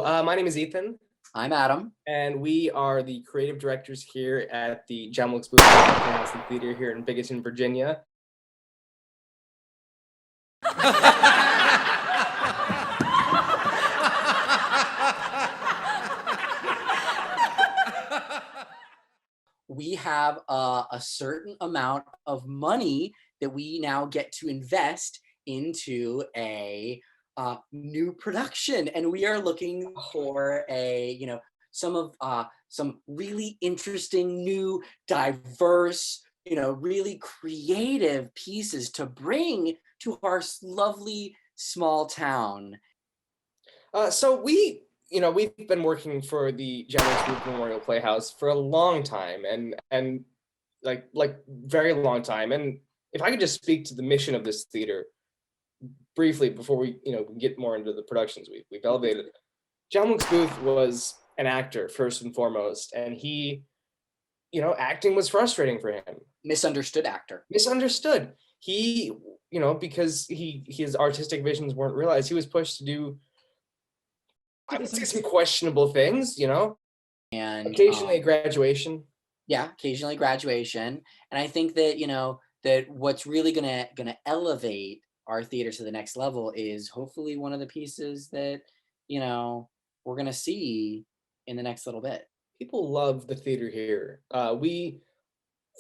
My name is Ethan. I'm Adam. And we are the creative directors here at the John Wilkes Booth House and Theater here in Binghamton, Virginia. We have a certain amount of money that we now get to invest into a new production, and we are looking for some really interesting, new, diverse, really creative pieces to bring to our lovely small town. So we've been working for the John Wilkes Booth Memorial Playhouse for a long time, and like very long time. And if I could just speak to the mission of this theater briefly before we get more into the productions we've elevated. John Wilkes Booth was an actor first and foremost, and he, acting was frustrating for him. Misunderstood actor. Misunderstood. He, because his artistic visions weren't realized, he was pushed to do, I would say, some questionable things, and occasionally a graduation. Yeah, occasionally graduation. And I think that that what's really gonna elevate our theater to the next level is hopefully one of the pieces that we're gonna see in the next little bit. People love the theater here. We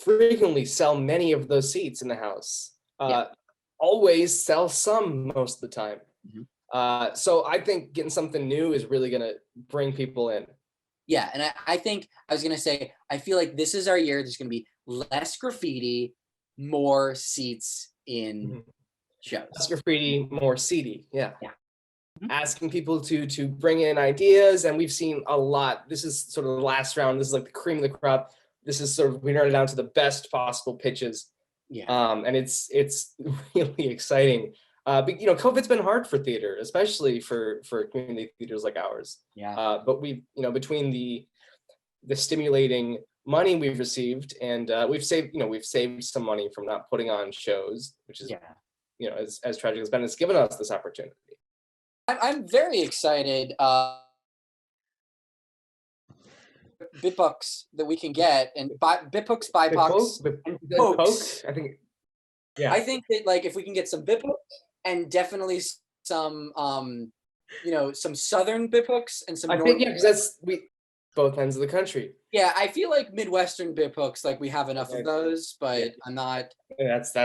frequently sell many of those seats in the house. Always sell some most of the time. Mm-hmm. So I think getting something new is really gonna bring people in. Yeah, and I think I was gonna say, I feel like this is our year. There's gonna be less graffiti, more seats in shows. Less graffiti, more seedy. Yeah. Mm-hmm. Asking people to bring in ideas, and we've seen a lot. This is sort of the last round. This is like the cream of the crop. This is sort of, we narrowed it down to the best possible pitches. Yeah. And it's really exciting. But COVID's been hard for theater, especially for community theaters like ours. Yeah. But we've, between the stimulating money we've received, and we've saved some money from not putting on shows, which is as tragic as been, it's given us this opportunity. I'm very excited. Bitbooks that we can get, and bitbooks, BIPOCs, and pokes. I think. Yeah. I think that if we can get some bitbooks and definitely some some southern bitbooks and some. I think because that's both ends of the country. Yeah, I feel like Midwestern bitbooks, we have enough of those, but I'm not. That's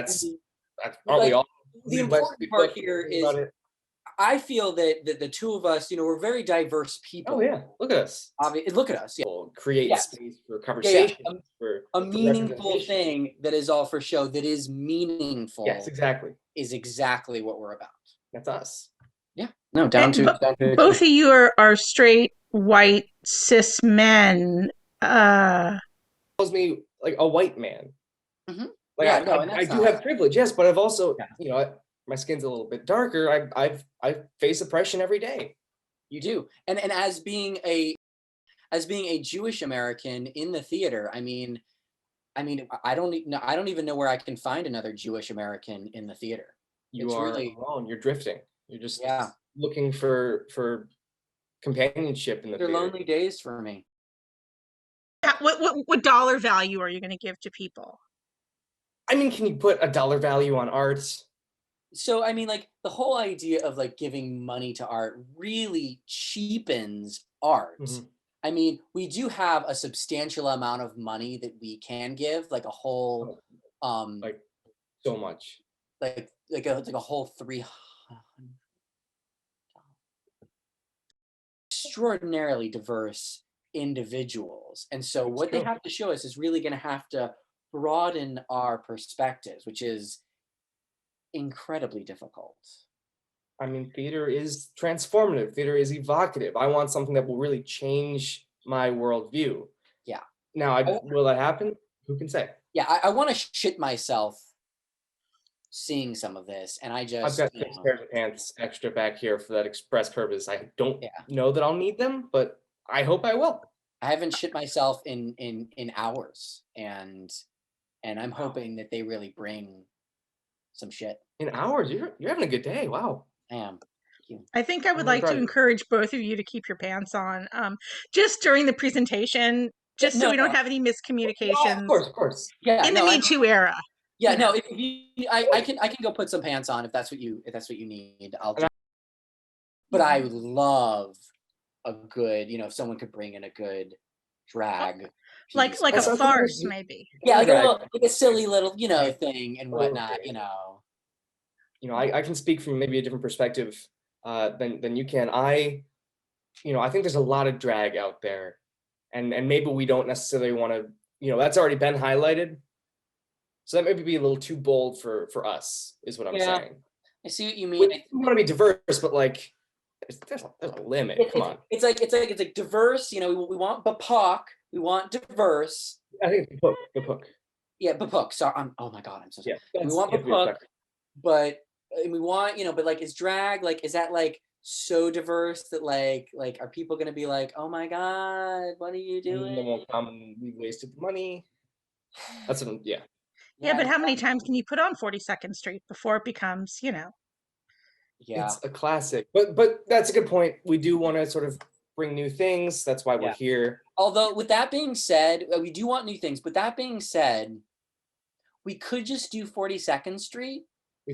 aren't we all? The important part here is I feel that the two of us, we're very diverse people. Oh yeah, look at us. Look at us. Yeah. We'll create space for conversation. For a meaningful thing that is all for show, that is meaningful. Yes, exactly. Is exactly what we're about. That's us. Yeah. No, down to both of you are straight, white, cis men. Calls me like a white man. Mm-hmm. I do have privilege, yes, but I've also, my skin's a little bit darker. I face oppression every day. You do, and as being a Jewish American in the theater, I mean, I don't even know where I can find another Jewish American in the theater. You are really alone. You're drifting. You're just looking for companionship in the theater. They're lonely days for me. What dollar value are you going to give to people? I mean, can you put a dollar value on art? So, I mean, the whole idea of giving money to art really cheapens art. Mm-hmm. I mean, we do have a substantial amount of money that we can give, a whole, so much, like a whole $300. Extraordinarily diverse individuals, and so what they have to show us is really going to have to broaden our perspectives, which is incredibly difficult. I mean, theater is transformative. Theater is evocative. I want something that will really change my worldview. Yeah. Now, will that happen? Who can say? Yeah, I want to shit myself seeing some of this, and I've got 6 pairs of pants extra back here for that express purpose. I don't know that I'll need them, but I hope I will. I haven't shit myself in hours, and I'm hoping that they really bring some shit. In hours? You're having a good day. Wow. I am. I think I would I'm like to proud of you. encourage both of you to keep your pants on, just during the presentation, just so No, we don't no. have any Yeah, miscommunications of course. Yeah, in the no, Me Too era. yeah, you no. know. If you, I can go put some pants on if that's what you need. I'll. And But I love a good, if someone could bring in a good drag Like piece. a That's something farce, you- maybe. Yeah, like a drag. little, like a silly little, Right. thing and Little whatnot, thing. I can speak from maybe a different perspective than you can. I think there's a lot of drag out there, and maybe we don't necessarily want to, that's already been highlighted. So that maybe be a little too bold for us, is what I'm Yeah. saying. I see what you mean. We want to be diverse, but like, there's a limit. Come on. It's like diverse. We want BAPOC. We want diverse. I think it's the hook. Yeah, BAPOC. Sorry, oh my god, I'm so sorry. Yeah, We want you have to be BAPOC, respectful. but we want, but like, is drag, like, is that like so diverse that like are people gonna be like, oh my god, what are you And then doing? won't come and we wasted the money. That's what yeah. Yeah, but how many times can you put on 42nd Street before it becomes, Yeah. It's a classic. But that's a good point. We do want to sort of bring new things. That's why we're here. Although, with that being said, we do want new things. But that being said, we could just do 42nd Street.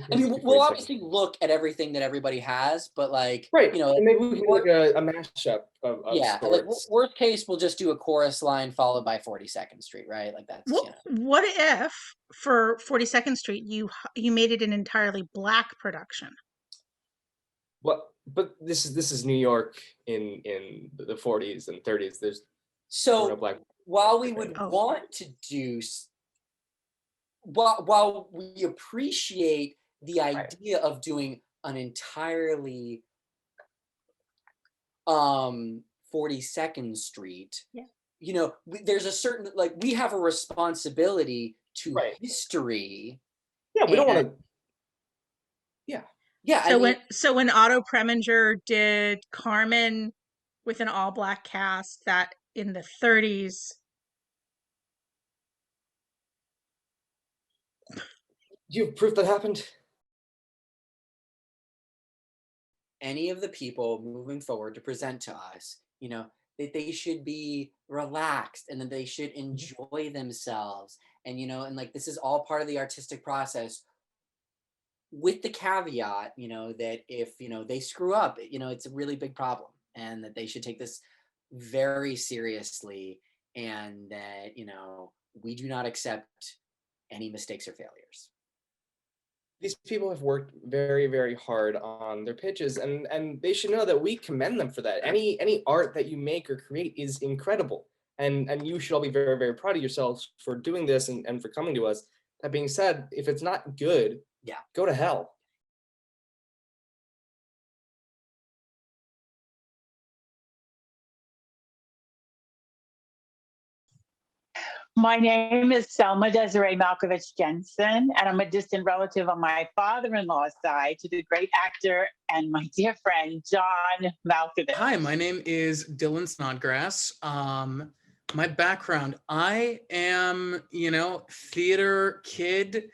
I mean, we'll obviously look at everything that everybody has, but like, right. And maybe we can do like a mashup of like sorts. worst case, we'll just do a chorus line followed by 42nd Street, right? Like that's, What if for 42nd Street you made it an entirely black production? But this is New York in the 40s and 30s. There's so black. While we would want to do, while we appreciate the idea of doing an entirely 42nd Street, there's a certain, like, we have a responsibility to history. Yeah, we don't want to. Yeah. So when Otto Preminger did Carmen with an all black cast, that in the 30s. Do you have proof that happened? Any of the people moving forward to present to us, that they should be relaxed and that they should enjoy themselves. And, and like, this is all part of the artistic process, with the caveat, that if, they screw up, it's a really big problem, and that they should take this very seriously, and that, we do not accept any mistakes or failures. These people have worked very, very hard on their pitches, and they should know that we commend them for that. Any art that you make or create is incredible, and you should all be very, very proud of yourselves for doing this and for coming to us. That being said, if it's not good, go to hell. My name is Selma Deseriee Malkovich Jensen, and I'm a distant relative on my father-in-law's side to the great actor and my dear friend, John Malkovich. Hi, my name is Dillon Snodgrass. My background, I am, theater kid,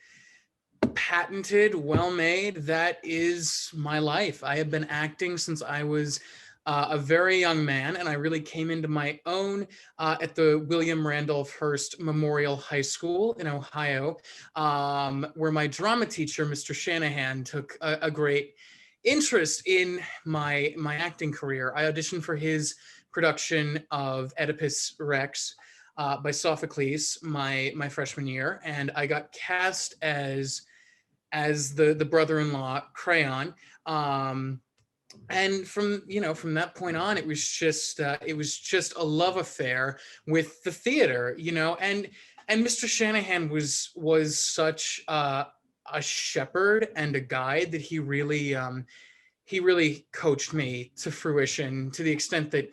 patented, well-made. That is my life. I have been acting since I was a very young man, and I really came into my own at the William Randolph Hearst Memorial High School in Ohio, where my drama teacher, Mr. Shanahan, took a great interest in my acting career. I auditioned for his production of Oedipus Rex by Sophocles my freshman year, and I got cast as the brother-in-law Crayon. And from that point on, it was just a love affair with the theater, and Mr. Shanahan was such a shepherd and a guide that he really coached me to fruition, to the extent that,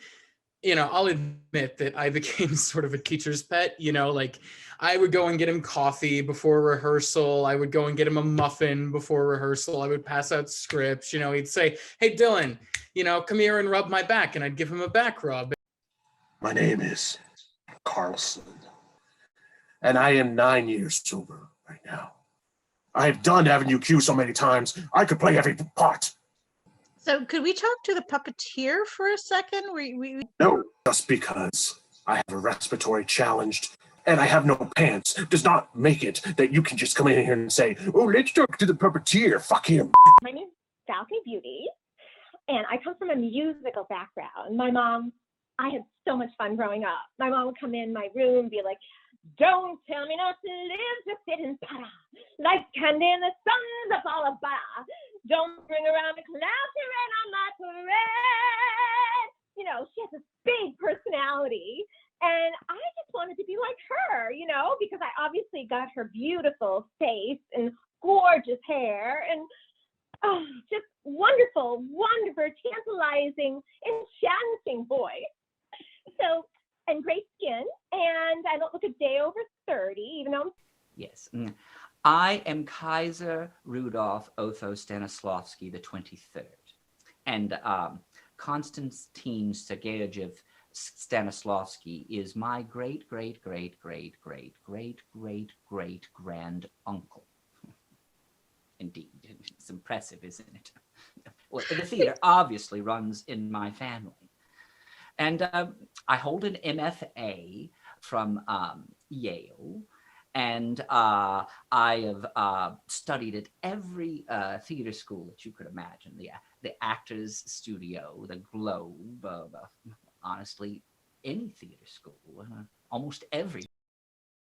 I'll admit that I became sort of a teacher's pet, like I would go and get him coffee before rehearsal. I would go and get him a muffin before rehearsal. I would pass out scripts. He'd say, "Hey, Dillon, come here and rub my back." And I'd give him a back rub. My name is Carlson, and I am 9 years sober right now. I've done Avenue Q so many times, I could play every part. So could we talk to the puppeteer for a second? No, just because I have a respiratory challenge and I have no pants does not make it that you can just come in here and say, oh, let's talk to the puppeteer. Fuck him. My name's Falcon Beauty, and I come from a musical background. I had so much fun growing up. My mom would come in my room and be like, don't tell me not to live, just sit and para. Like candy in the sun, that's all about. Don't bring around the clouds to rain on my parade. You know, she has this big personality. And I just wanted to be like her, you know, because I obviously got her beautiful face and gorgeous hair and just wonderful, tantalizing, enchanting voice. So, and great skin, and I don't look a day over 30, even though I'm... Yes. I am Kaiser Rudoph Othos Stanislavski the 23rd. And Konstantin Sergeyevich Stanislavski is my great grand uncle. Indeed, it's impressive, isn't it? Well, the theater obviously runs in my family. And I hold an MFA from Yale, and I have studied at every theater school that you could imagine, the Actors Studio, the Globe, honestly, any theater school, almost every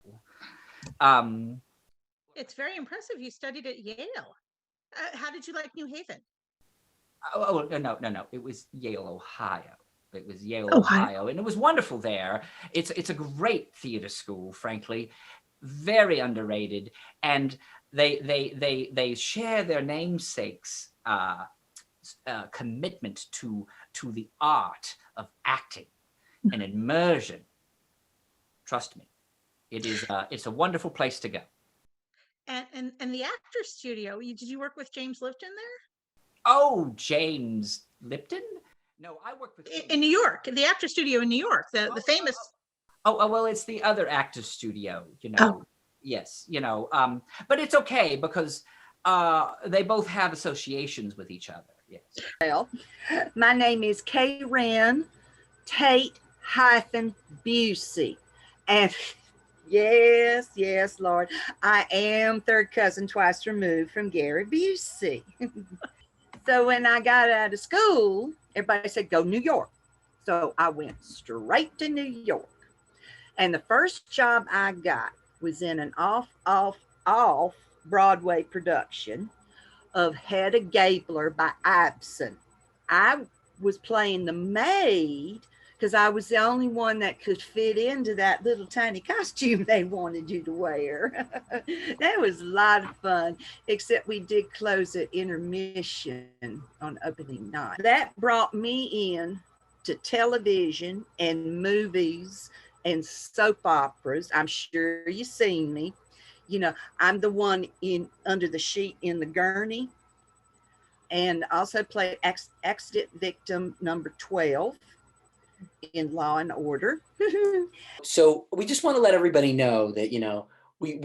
school. It's very impressive. You studied at Yale. How did you like New Haven? Oh, no. It was Yale, Ohio. It was Yale, Ohio, and it was wonderful there. It's a great theater school, frankly, very underrated, and they share their namesake's commitment to the art of acting and immersion. Trust me, it's a wonderful place to go. And the Actors Studio, did you work with James Lipton there? Oh, James Lipton? No, I work with in New York, the Actors Studio in New York, the famous. Oh, well, it's the other Actors Studio, you know. Oh. Yes, you know, but it's okay because they both have associations with each other. Yes. Well, my name is Ren Tate-Busey, and yes, Lord, I am third cousin twice removed from Gary Busey. So when I got out of school, everybody said, go New York. So I went straight to New York. And the first job I got was in an off Broadway production of Hedda Gabler by Ibsen. I was playing the maid because I was the only one that could fit into that little tiny costume they wanted you to wear. That was a lot of fun, except we did close at intermission on opening night. That brought me in to television and movies and soap operas. I'm sure you've seen me. You know, I'm the one in Under the Sheet in the Gurney, and also played accident victim number 12 in Law and Order. So we just want to let everybody know that, you know, we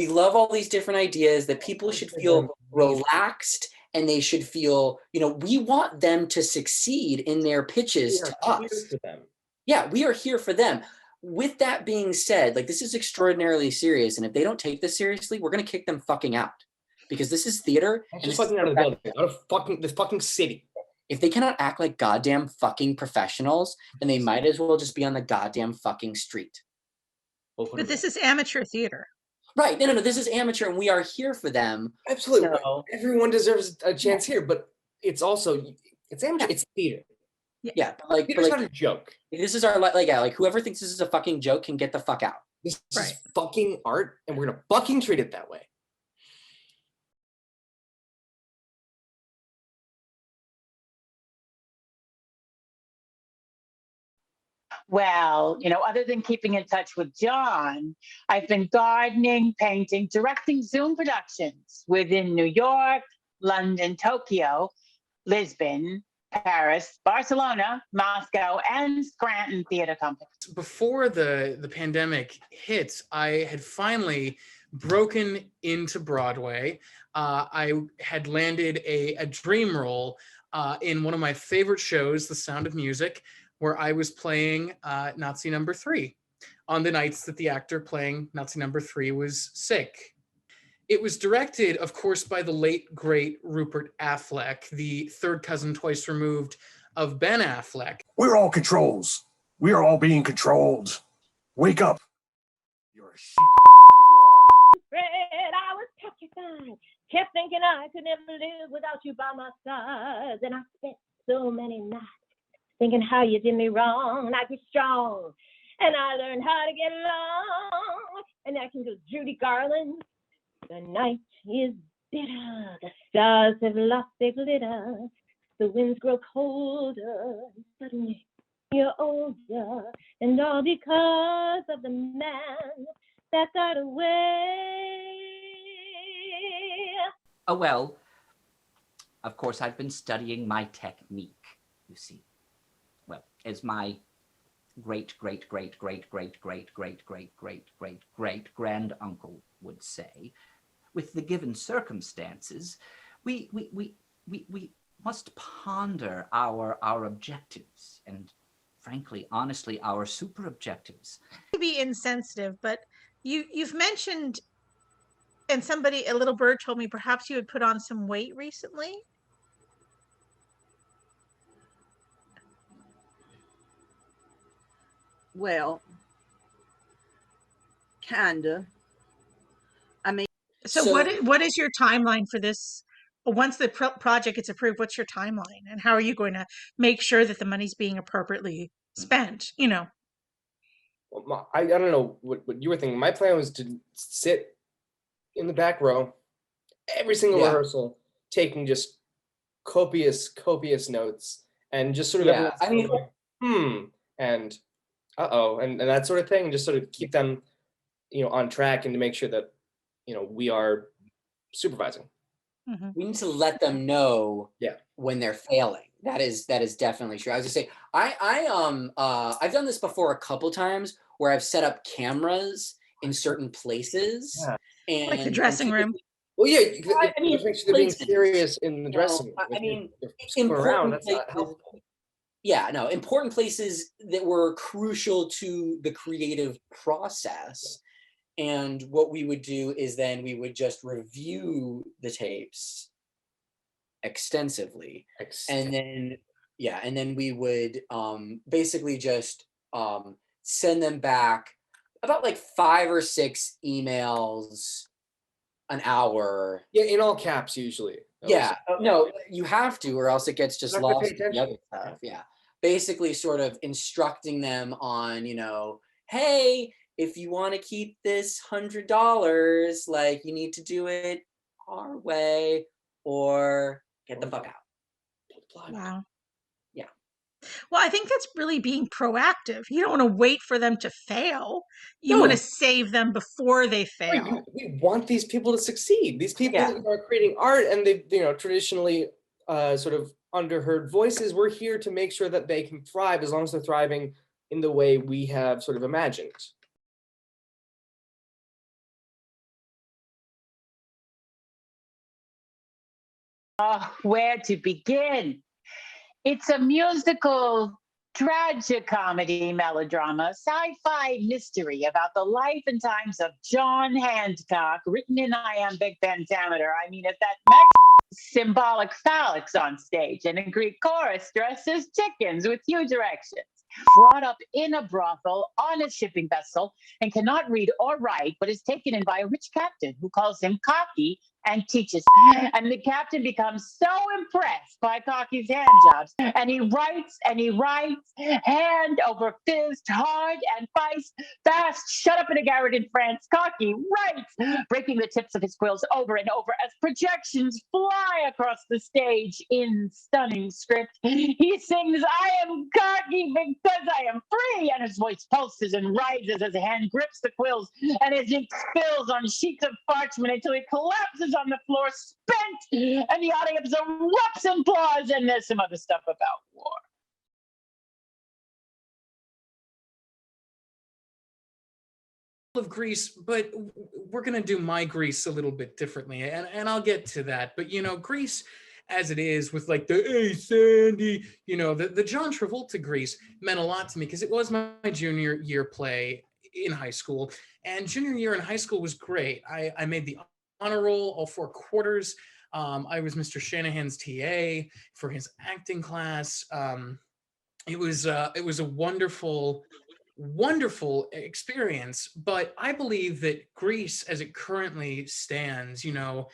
love all these different ideas, that people should feel relaxed and they should feel, you know, we want them to succeed in their pitches to us. Yeah, we are here for them. With that being said, like, this is extraordinarily serious, and if they don't take this seriously, we're gonna kick them fucking out, because this is theater. I'm just fucking out of the building, out of this fucking city. If they cannot act like goddamn fucking professionals, then they might as well just be on the goddamn fucking street. But this is amateur theater. Right? No. This is amateur, and we are here for them. Absolutely. So, everyone deserves a chance here, but it's also amateur. It's theater. Yeah, but theater's not a joke. This is our whoever thinks this is a fucking joke can get the fuck out. This is fucking art, and we're gonna fucking treat it that way. Well, you know, other than keeping in touch with John, I've been gardening, painting, directing Zoom productions within New York, London, Tokyo, Lisbon, Paris, Barcelona, Moscow, and Scranton Theater Company. Before the pandemic hit, I had finally broken into Broadway. I had landed a dream role in one of my favorite shows, The Sound of Music, where I was playing Nazi number 3 on the nights that the actor playing Nazi number 3 was sick. It was directed, of course, by the late, great Rupert Affleck, the third cousin twice removed of Ben Affleck. We're all controls. We are all being controlled. Wake up. You're a sheep. You are. Fred, I was petrified. Kept thinking I could never live without you by my side. And I spent so many nights thinking how you did me wrong. And I grew strong. And I learned how to get along. And I can go Judy Garland. The night is bitter. The stars have lost their glitter. The winds grow colder. Suddenly you're older. And all because of the man that got away. Oh, well, of course, I've been studying my technique, you see. Well, as my great-great-great-great-great-great-great-great-great-great-great-grand-uncle would say, with the given circumstances, we must ponder our objectives and, frankly, honestly, our super objectives. To be insensitive, but you've mentioned, and a little bird told me perhaps you had put on some weight recently. Well, kinda. I mean, So what is your timeline for this? Once the project gets approved, what's your timeline, and how are you going to make sure that the money's being appropriately spent? You know. Well, I don't know what you were thinking. My plan was to sit in the back row every single rehearsal, taking just copious notes, and just sort of and and that sort of thing, and just sort of keep them, on track, and to make sure that, we are supervising. Mm-hmm. We need to let them know when they're failing. That is definitely true. I was gonna say, I've done this before a couple times where I've set up cameras in certain places, and like the dressing room. Well, yeah, I mean, make sure they're being serious in the dressing room. I mean, important places. Yeah, no, important places that were crucial to the creative process. And what we would do is then we would just review the tapes extensively. And then we would basically just send them back about like 5 or 6 emails an hour. Yeah, in all caps usually. Yeah, no, you have to, or else it gets just lost in the other stuff. Yeah, basically sort of instructing them on, hey, if you want to keep this $100, like, you need to do it our way or get the fuck out. Wow. Yeah. Well, I think that's really being proactive. You don't want to wait for them to fail. You want to save them before they fail. We want these people to succeed. These people are creating art, and they've, traditionally sort of underheard voices. We're here to make sure that they can thrive, as long as they're thriving in the way we have sort of imagined. Where to begin? It's a musical tragicomedy melodrama, sci-fi mystery about the life and times of John Hancock, written in iambic pentameter. I mean, if that makes symbolic phallics on stage, and a Greek chorus dresses chickens with huge erections. Brought up in a brothel on a shipping vessel and cannot read or write, but is taken in by a rich captain who calls him Cocky and teaches. And the captain becomes so impressed by Cocky's hand jobs, and he writes, hand over fist, hard and fast, shut up in a garret in France. Cocky writes, breaking the tips of his quills over and over as projections fly across the stage in stunning script. He sings, I am cocky because I am free, and his voice pulses and rises as a hand grips the quills, and his ink spills on sheets of parchment until he collapses on the floor spent, and the audience erupts in applause, and there's some other stuff about war. Of Greece, but we're going to do my Greece a little bit differently, and I'll get to that. But Greece, as it is with like the "Hey Sandy," you know, the John Travolta Grease meant a lot to me because it was my junior year play in high school, and junior year in high school was great. I made the honor roll all 4 quarters. I was Mr. Shanahan's TA for his acting class. It was a wonderful experience, but I believe that Greece, as it currently stands, you know,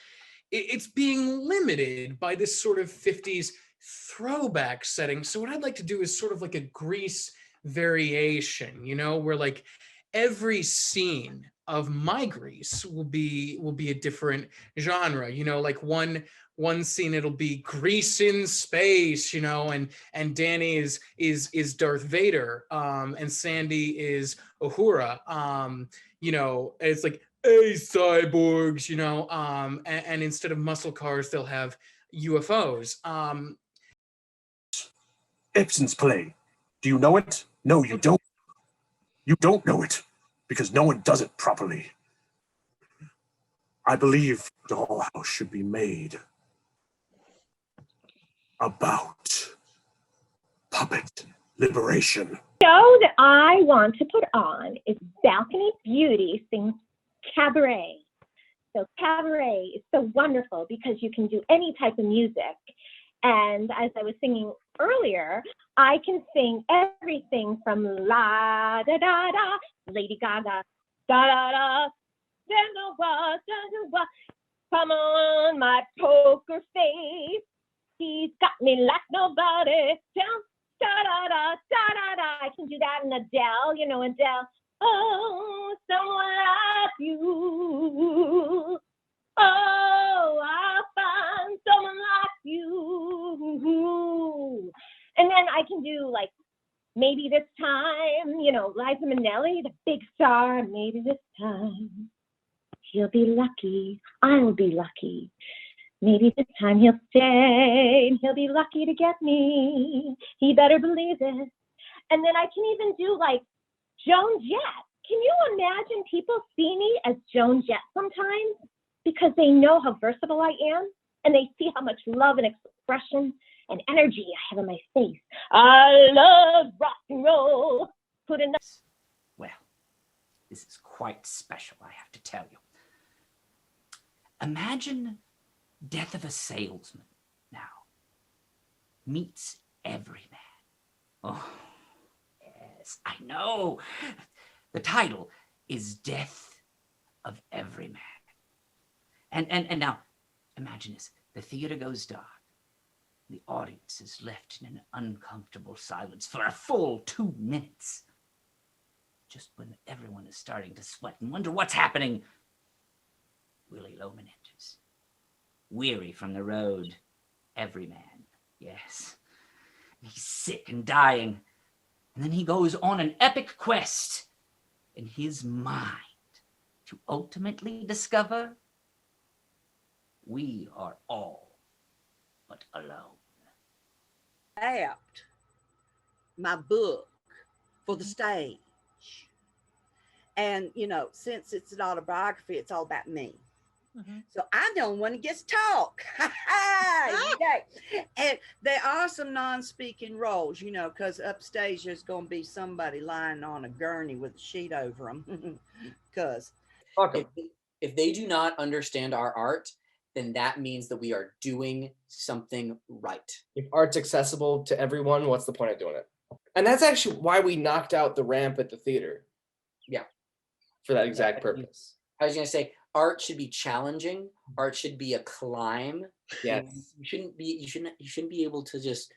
it's being limited by this sort of 50s throwback setting. So what I'd like to do is sort of like a Grease variation, you know, where like every scene of my Grease will be a different genre, you know, like one scene it'll be Grease in space, you know, and Danny is Darth Vader, and Sandy is Uhura, you know, and it's like, "Hey cyborgs," you know, and instead of muscle cars they'll have UFOs. Ibsen's play. Do you know it? No, you don't. You don't know it because no one does it properly. I believe Dollhouse should be made about puppet liberation. The show that I want to put on is Balcony Beauty sings Cabaret. So Cabaret is so wonderful because you can do any type of music. And as I was singing earlier, I can sing everything from la da da da, Lady Gaga, da da da, da da, come on, my poker face. He's got me like nobody. Down, da da da, da da da. I can do that in Adele, you know, Adele. Oh, someone like you. Oh, I'll find someone like you. And then I can do like, maybe this time, you know, Liza Minnelli, the big star, maybe this time he'll be lucky, I'll be lucky. Maybe this time he'll stay and he'll be lucky to get me. He better believe it. And then I can even do like Joan Jett. Can you imagine people see me as Joan Jett sometimes? Because they know how versatile I am and they see how much love and expression and energy I have in my face. I love rock and roll. Put enough. Well, this is quite special, I have to tell you. Imagine Death of a Salesman now meets Everyman. Oh, yes, I know. The title is Death of Everyman. And now, imagine this. The theater goes dark. The audience is left in an uncomfortable silence for a full 2 minutes. Just when everyone is starting to sweat and wonder what's happening, Willie Loman enters. Weary from the road, Everyman, yes. He's sick and dying. And then he goes on an epic quest in his mind to ultimately discover we are all but alone. Adapt my book for the stage. And, you know, since it's an autobiography, it's all about me. Mm-hmm. So I'm the only one that gets to talk. And there are some non-speaking roles, you know, because upstage there's going to be somebody lying on a gurney with a sheet over them. Because if they do not understand our art, then that means that we are doing something right. If art's accessible to everyone, what's the point of doing it? And that's actually why we knocked out the ramp at the theater. Yeah. For that exact purpose. I was going to say, art should be challenging. Art should be a climb. Yes. You shouldn't be able to just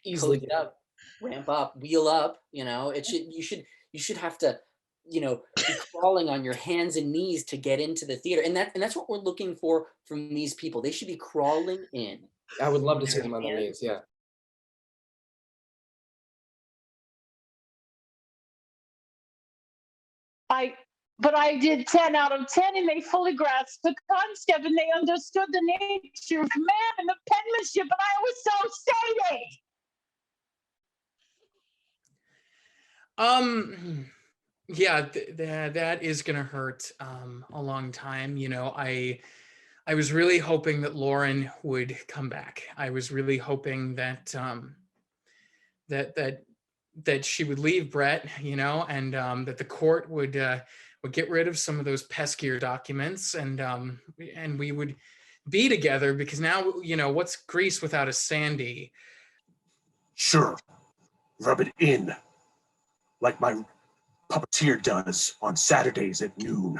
easily get up, ramp up, wheel up, you know. You should have to, you know, be crawling on your hands and knees to get into the theater. And that's what we're looking for from these people. They should be crawling in. I would love to see them on their knees, yeah. But I did 10 out of 10 and they fully grasped the concept and they understood the nature of man and the penmanship, and I was so excited. Yeah, that is gonna hurt a long time. You know, I I was really hoping that Lauren would come back. I was really hoping that that she would leave Brett, you know, and that the court would get rid of some of those peskier documents, and we would be together, because now, you know, what's Grease without a Sandy? Sure, rub it in, like my puppeteer does on Saturdays at noon.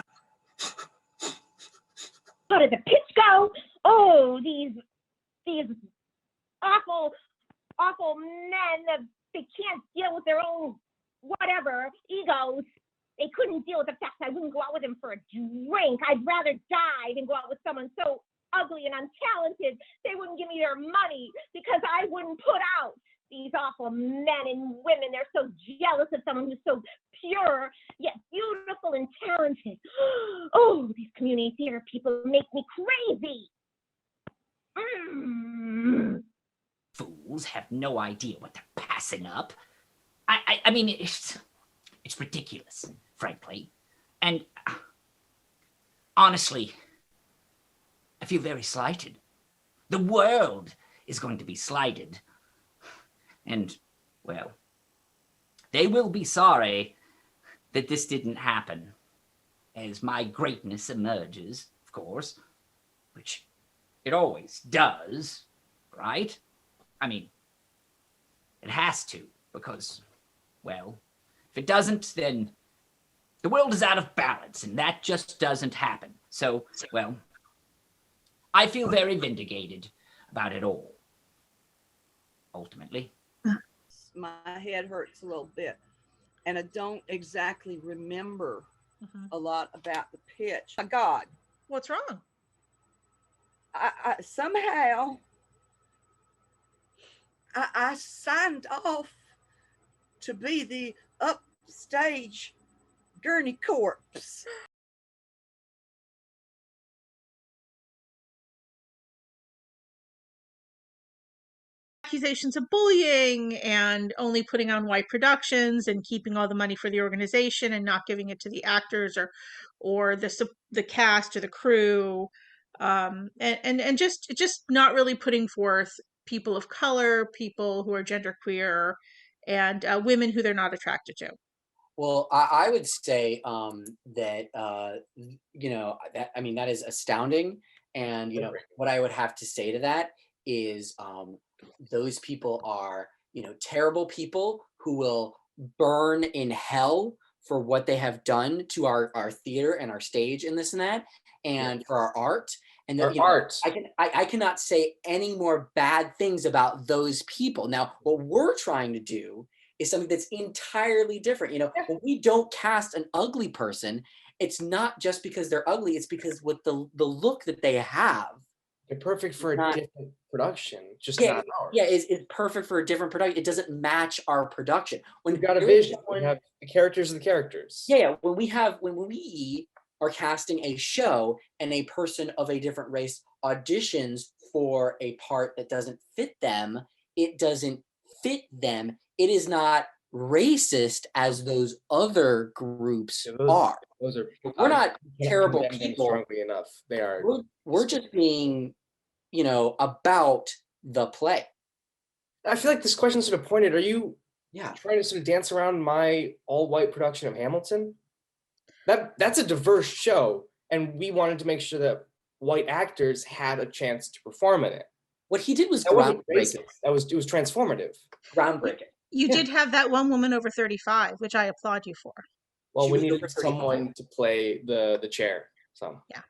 How did the pitch go? Oh, these awful men that they can't deal with their own whatever egos. They couldn't deal with the fact I wouldn't go out with him for a drink. I'd rather die than go out with someone so ugly and untalented. They wouldn't give me their money because I wouldn't put out. These awful men and women, they're so jealous of someone who's so pure, yet beautiful and talented. Oh, these community theater people make me crazy. Fools have no idea what they're passing up. I mean, it's ridiculous, frankly. And honestly, I feel very slighted. The world is going to be slighted. And, well, they will be sorry that this didn't happen as my greatness emerges, of course, which it always does, right? I mean, it has to, because, well, if it doesn't, then the world is out of balance, and that just doesn't happen. So, well, I feel very vindicated about it all, ultimately. My head hurts a little bit, and I don't exactly remember a lot about the pitch. My God, What's wrong? I somehow I signed off to be the upstage gurney corpse. Accusations of bullying and only putting on white productions and keeping all the money for the organization and not giving it to the actors or the cast or the crew, and just not really putting forth people of color, people who are genderqueer, and women who they're not attracted to. Well, I would say that you know, that, I mean, that is astounding, and you know what I would have to say to that is those people are, you know, terrible people who will burn in hell for what they have done to our theater and our stage and this and that, and for our art. And Our you know, art. I cannot say any more bad things about those people. Now, what we're trying to do is something that's entirely different. You know, when we don't cast an ugly person, it's not just because they're ugly, it's because with the look that they have. They're perfect for a different production, just Yeah, not ours. yeah, it's perfect for a different production. It doesn't match our production. When We've got a vision. We have the characters of the characters. Yeah, when we are casting a show and a person of a different race auditions for a part that doesn't fit them, it doesn't fit them. It is not racist as those other groups are. Those are. We're not terrible people. Strongly enough, they are. We're just being, you know, about the play. I feel like this question sort of pointed. Are you Yeah. trying to sort of dance around my all-white production of Hamilton? That's a diverse show, and we wanted to make sure that white actors had a chance to perform in it. What he did was That wasn't groundbreaking. racist. It was transformative. Groundbreaking. You did have that one woman over 35, which I applaud you for. Well, She we was needed over 35. someone to play the chair. So Yeah.